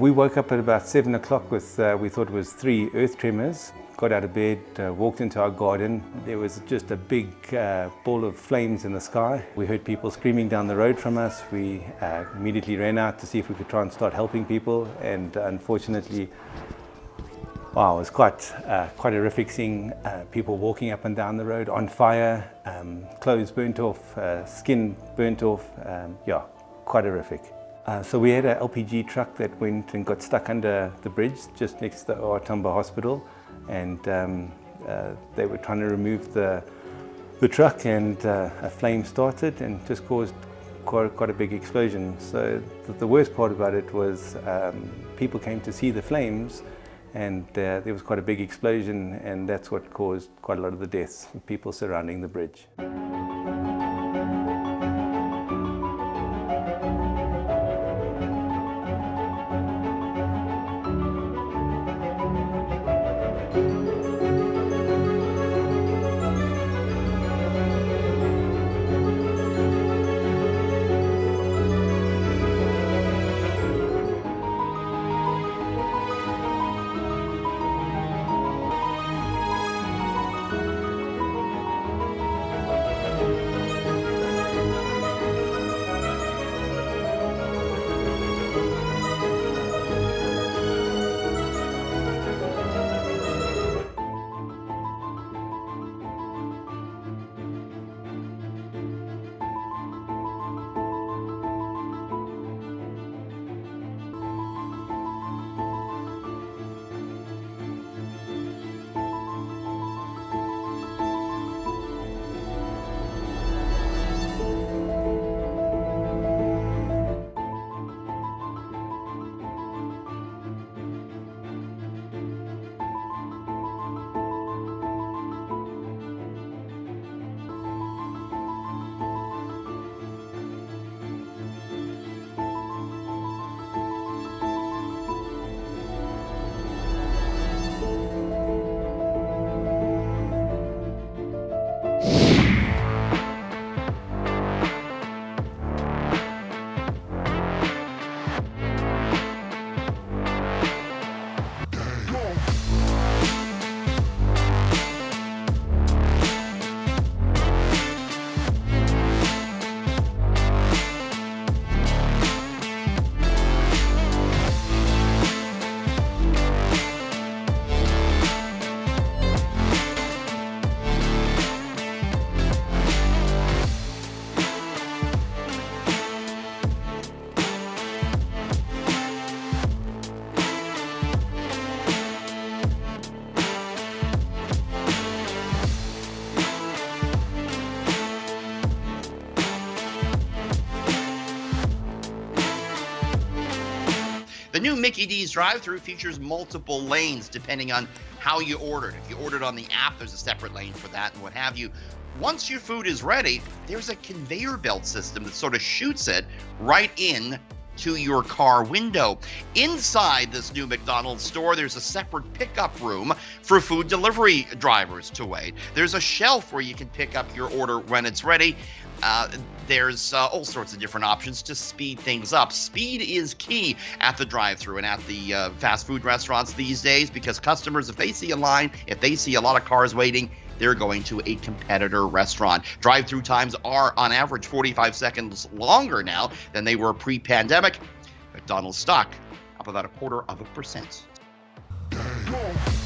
We woke up at about 7 o'clock with, we thought it was 3 earth tremors. Got out of bed, walked into our garden. There was just a big ball of flames in the sky. We heard people screaming down the road from us. We immediately ran out to see if we could try and start helping people. And unfortunately, wow, it was quite horrific seeing people walking up and down the road on fire, clothes burnt off, skin burnt off. Yeah, quite horrific. So we had an LPG truck that went and got stuck under the bridge just next to the Oatumba Hospital, and they were trying to remove the truck, and a flame started and just caused quite a big explosion. So the worst part about it was people came to see the flames, and there was quite a big explosion, and that's what caused quite a lot of the deaths, people surrounding the bridge. The new Mickey D's drive-thru features multiple lanes depending on how you ordered. If you ordered on the app, there's a separate lane for that and what have you. Once your food is ready, there's a conveyor belt system that sort of shoots it right in to your car window. Inside this new McDonald's store, there's a separate pickup room for food delivery drivers to wait. There's a shelf where you can pick up your order when it's ready. There's all sorts of different options to speed things up. Speed is key at the drive-thru and at the fast food restaurants these days, because customers, if they see a line, if they see a lot of cars waiting, they're going to a competitor restaurant. Drive-thru times are on average 45 seconds longer now than they were pre-pandemic. McDonald's stock up about 0.25%.